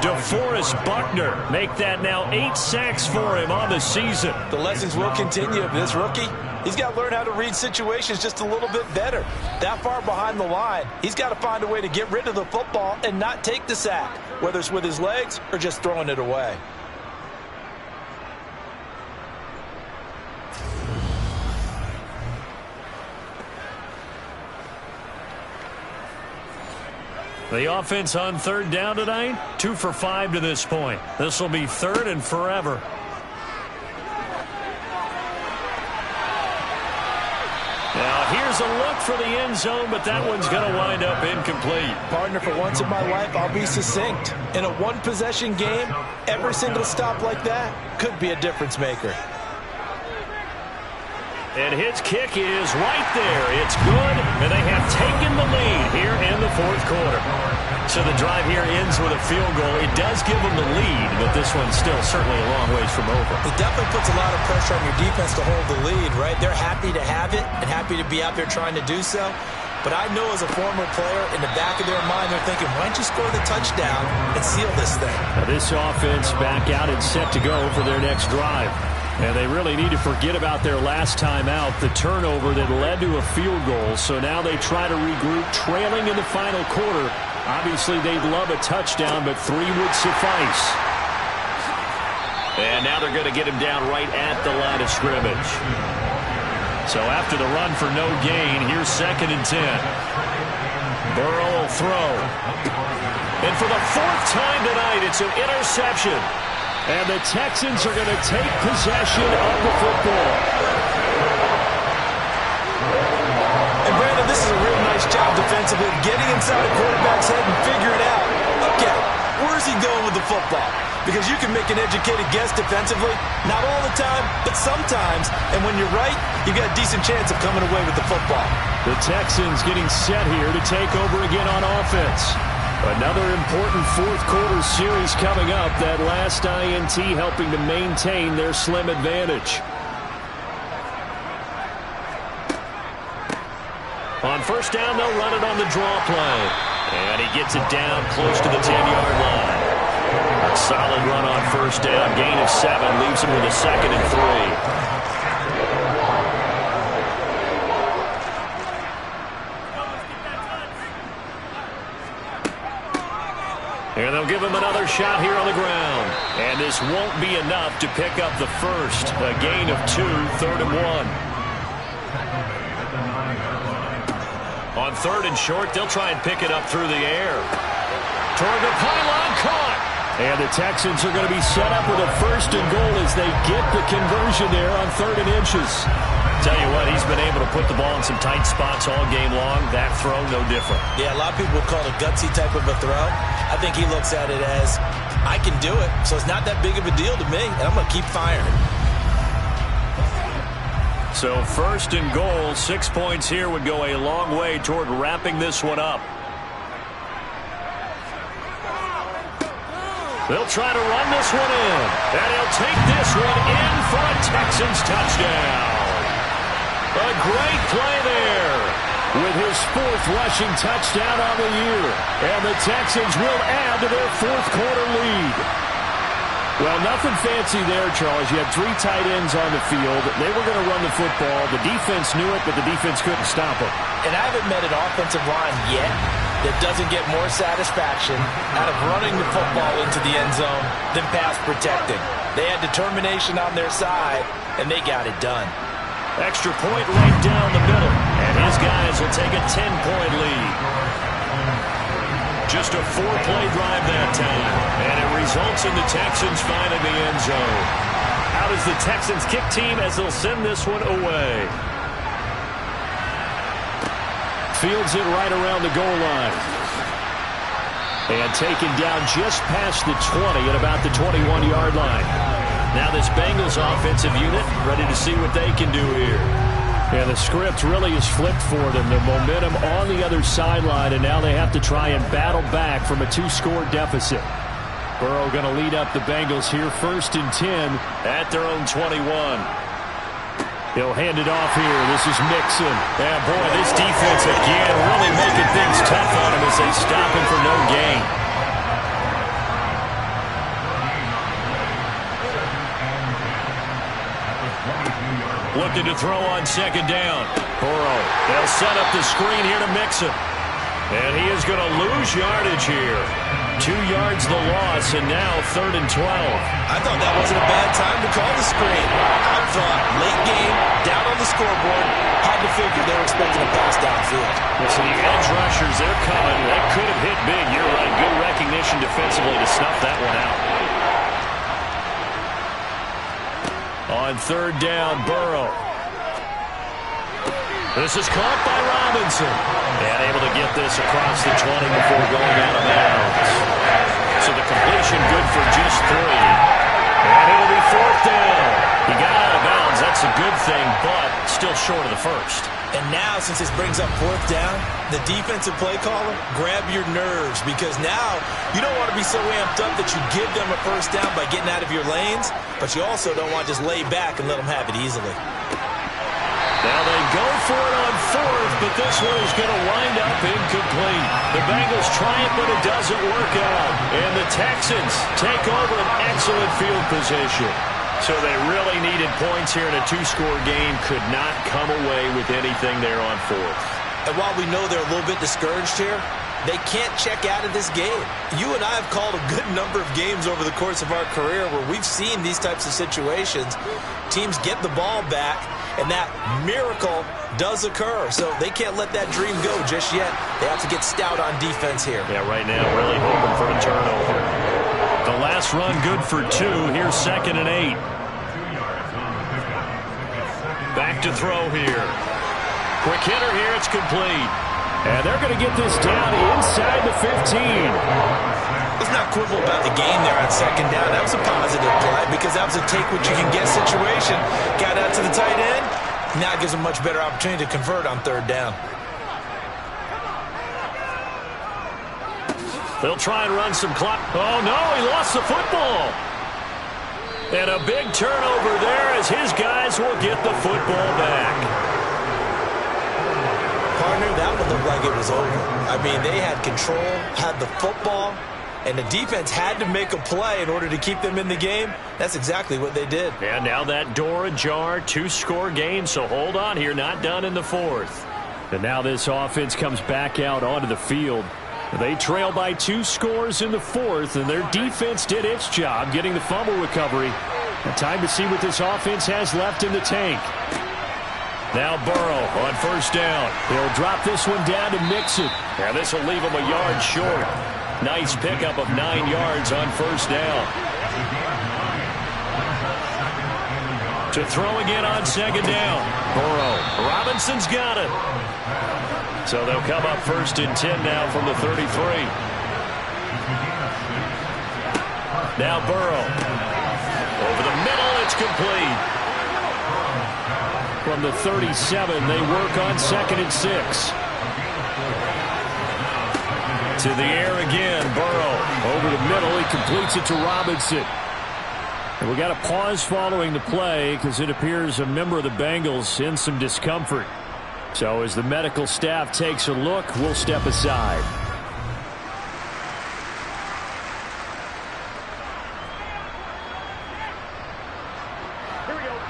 DeForest Buckner make that now 8 sacks for him on the season. The lessons will continue. This rookie, he's got to learn how to read situations just a little bit better. That far behind the line, he's got to find a way to get rid of the football and not take the sack, whether it's with his legs or just throwing it away. The offense on 3rd down tonight, 2 for 5 to this point. This will be 3rd and forever. Now here's a look for the end zone, but that one's going to wind up incomplete. Partner, for once in my life, I'll be succinct. In a one-possession game, every single stop like that could be a difference maker. And his kick is right there. It's good, and they have taken the lead here in the 4th quarter. So the drive here ends with a field goal. It does give them the lead, but this one's still certainly a long ways from over. It definitely puts a lot of pressure on your defense to hold the lead, right? They're happy to have it and happy to be out there trying to do so. But I know as a former player, in the back of their mind, they're thinking, why don't you score the touchdown and seal this thing? Now this offense back out and set to go for their next drive. And they really need to forget about their last time out, the turnover that led to a field goal. So now they try to regroup, trailing in the final quarter. Obviously, they'd love a touchdown, but 3 would suffice. And now they're going to get him down right at the line of scrimmage. So after the run for no gain, here's 2nd and 10. Burrow will throw. And for the 4th time tonight, it's an interception. And the Texans are going to take possession of the football. And Brandon, this is a real nice job defensively, getting inside the quarterback's head and figuring out, okay, where's he going with the football? Because you can make an educated guess defensively, not all the time, but sometimes. And when you're right, you've got a decent chance of coming away with the football. The Texans getting set here to take over again on offense. Another important 4th quarter series coming up. That last INT helping to maintain their slim advantage. On 1st down, they'll run it on the draw play. And he gets it down close to the 10-yard line. A solid run on 1st down. Gain of 7 leaves him with a 2nd and 3. And they'll give him another shot here on the ground. And this won't be enough to pick up the first. A gain of 2, 3rd and 1. On 3rd and short, they'll try and pick it up through the air. Toward the pylon, caught. And the Texans are going to be set up with a 1st and goal as they get the conversion there on 3rd and inches. Tell you what, he's been able to put the ball in some tight spots all game long. That throw, no different. Yeah, a lot of people would call it a gutsy type of a throw. I think he looks at it as, I can do it, so it's not that big of a deal to me, and I'm going to keep firing. So 1st and goal, 6 points here would go a long way toward wrapping this one up. They'll try to run this one in, and he'll take this one in for a Texans touchdown. A great play there with his 4th rushing touchdown on the year, and the Texans will add to their 4th quarter lead. Well, nothing fancy there, Charles. You had 3 tight ends on the field. They were going to run the football. The defense knew it, but the defense couldn't stop them. And I haven't met an offensive line yet that doesn't get more satisfaction out of running the football into the end zone than pass protecting. They had determination on their side, and they got it done. Extra point right down the middle, and his guys will take a 10-point lead. Just a 4-play drive that time, and it results in the Texans finding the end zone. Out is the Texans kick team as they'll send this one away. Fields it right around the goal line. And taken down just past the 20 at about the 21-yard line. Now this Bengals offensive unit ready to see what they can do here. And the script really is flipped for them. The momentum on the other sideline, and now they have to try and battle back from a 2-score deficit. Burrow going to lead up the Bengals here, 1st and 10 at their own 21. He'll hand it off here. This is Mixon. Yeah, boy, this defense again really making things tough on him as they stop him for no gain. Looking to throw on 2nd down. Burrow, they'll set up the screen here to Mixon. And he is going to lose yardage here. 2 yards the loss, and now 3rd and 12. I thought that wasn't a bad time to call the screen. I thought late game, down on the scoreboard, had to figure they were expecting a pass downfield. So the edge rushers, they're coming. That could have hit big. You're right. Good recognition defensively to snuff that one out. On 3rd down, Burrow. This is caught by Robinson. And able to get this across the 20 before going out of bounds. So the completion good for just 3. And it'll be 4th down. He got out of bounds. That's a good thing, but still short of the 1st. And now, since this brings up 4th down, the defensive play caller, grab your nerves, because now you don't want to be so amped up that you give them a 1st down by getting out of your lanes, but you also don't want to just lay back and let them have it easily. Now they go for it on 4th, but this one is going to wind up incomplete. The Bengals try it, but it doesn't work out. And the Texans take over an excellent field position. So they really needed points here in a 2-score game. Could not come away with anything there on 4th. And while we know they're a little bit discouraged here, they can't check out of this game. You and I have called a good number of games over the course of our career where we've seen these types of situations. Teams get the ball back, and that miracle does occur. So they can't let that dream go just yet. They have to get stout on defense here. Yeah, right now really hoping for a turnover. The last run good for 2. Here's 2nd and 8. Back to throw here. Quick hitter here. It's complete. And they're going to get this down inside the 15. Let's not quibble about the game there on 2nd down. That was a positive play because that was a take-what-you-can-get situation. Got out to the tight end. Now it gives them a much better opportunity to convert on 3rd down. They'll try and run some clock. Oh, no, he lost the football. And a big turnover there as his guys will get the football back. Partner, that one looked like it was over. I mean, they had control, had the football, and the defense had to make a play in order to keep them in the game. That's exactly what they did. And now that door ajar, 2-score game, so hold on here, not done in the 4th. And now this offense comes back out onto the field. They trail by 2 scores in the 4th, and their defense did its job getting the fumble recovery. And time to see what this offense has left in the tank. Now Burrow on 1st down. He'll drop this one down to Mixon. Now this will leave him a yard short. Nice pickup of 9 yards on 1st down. To throw again on second down. Burrow. Robinson's got it. So they'll come up 1st and 10 now from the 33. Now Burrow. Over the middle, it's complete. From the 37, they work on 2nd and 6. To the air again, Burrow. Over the middle, he completes it to Robinson. And we got a pause following the play because it appears a member of the Bengals in some discomfort. So as the medical staff takes a look, we'll step aside.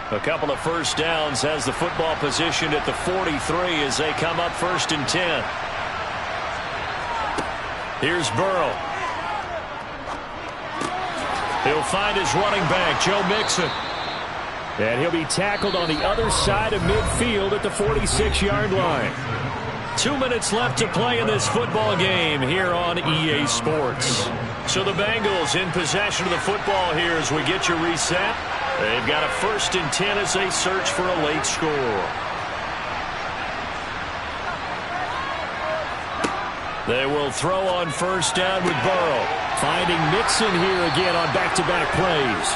A couple of first downs has the football positioned at the 43 as they come up 1st and 10. Here's Burrow. He'll find his running back, Joe Mixon. And he'll be tackled on the other side of midfield at the 46-yard line. 2 minutes left to play in this football game here on EA Sports. So the Bengals in possession of the football here as we get your reset. They've got a 1st and 10 as they search for a late score. They will throw on 1st down with Burrow. Finding Mixon here again on back-to-back plays.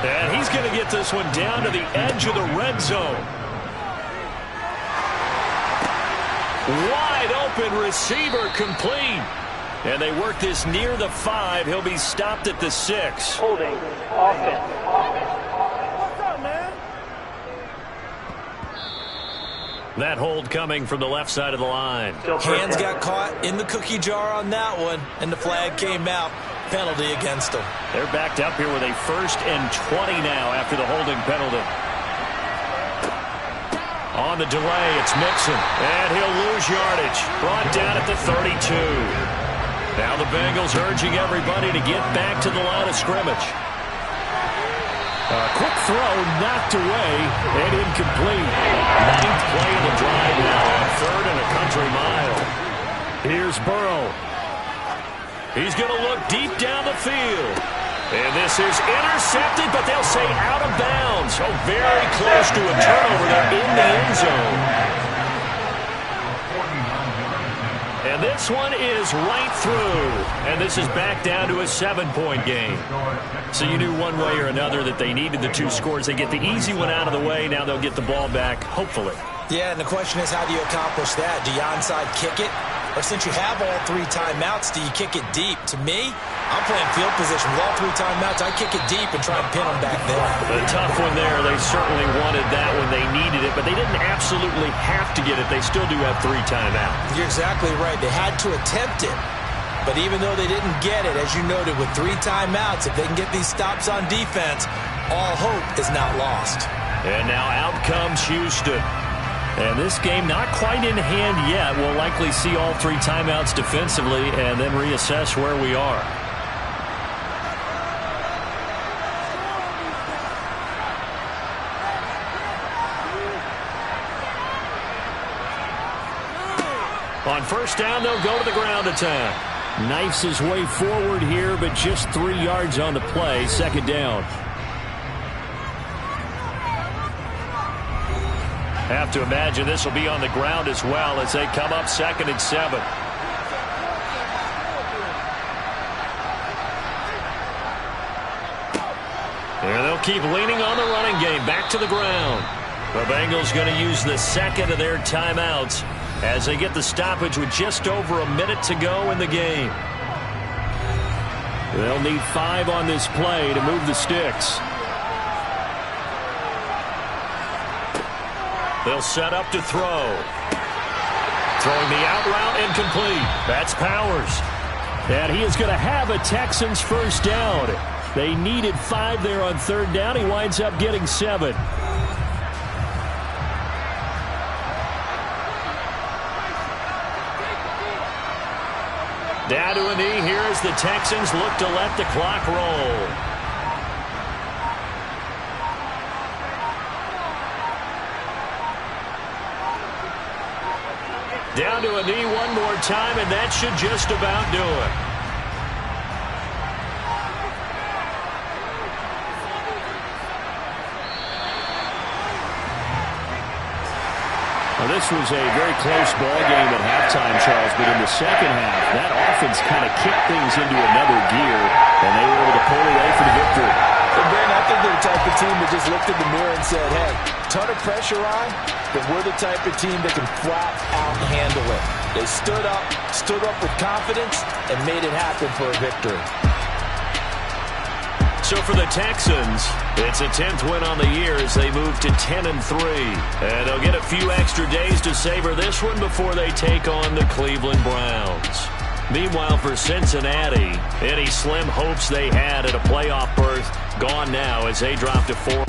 And he's going to get this one down to the edge of the red zone. Wide open receiver complete. And they work this near the 5. He'll be stopped at the 6. Holding. Offense. That hold coming from the left side of the line. Hands got caught in the cookie jar on that one, and the flag came out. Penalty against them. They're backed up here with a 1st and 20 now after the holding penalty. On the delay, it's Mixon, and he'll lose yardage. Brought down at the 32. Now the Bengals urging everybody to get back to the line of scrimmage. A quick throw knocked away and incomplete. 9th play of the drive now on 3rd and a country mile. Here's Burrow. He's going to look deep down the field. And this is intercepted, but they'll say out of bounds. Oh, very close to a turnover there in the end zone. And this one is right through. And this is back down to a 7-point game. So you knew one way or another that they needed the 2 scores. They get the easy one out of the way. Now they'll get the ball back, hopefully. Yeah, and the question is, how do you accomplish that? Do you onside kick it? Or since you have all 3 timeouts, do you kick it deep? To me, I'm playing field position with all 3 timeouts. I kick it deep and try and pin them back there. A tough one there. They certainly wanted that when they needed it, but they didn't absolutely have to get it. They still do have 3 timeouts. You're exactly right. They had to attempt it. But even though they didn't get it, as you noted, with 3 timeouts, if they can get these stops on defense, all hope is not lost. And now out comes Houston. And this game not quite in hand yet. We'll likely see all 3 timeouts defensively and then reassess where we are. On 1st down, they'll go to the ground attack. Knifes his way forward here, but just 3 yards on the play. 2nd down. Have to imagine this will be on the ground as well as they come up 2nd and 7. And they'll keep leaning on the running game. Back to the ground. The Bengals going to use the 2nd of their timeouts as they get the stoppage with just over a minute to go in the game. They'll need 5 on this play to move the sticks. They'll set up to throw. Throwing the out route incomplete. That's Powers. And he is going to have a Texans 1st down. They needed 5 there on 3rd down. He winds up getting 7. Down to a knee here as the Texans look to let the clock roll. Down to a knee one more time, and that should just about do it. Well, this was a very close ball game at halftime, Charles, but in the second half, that offense kind of kicked things into another gear, and they were able to pull away for the victory. And Ben, I think they're the type of team that just looked in the mirror and said, hey, ton of pressure on, but we're the type of team that can flat out handle it. They stood up with confidence, and made it happen for a victory. So for the Texans, it's a 10th win on the year as they move to 10-3. And they'll get a few extra days to savor this one before they take on the Cleveland Browns. Meanwhile, for Cincinnati, any slim hopes they had at a playoff berth gone now as they drop to 4.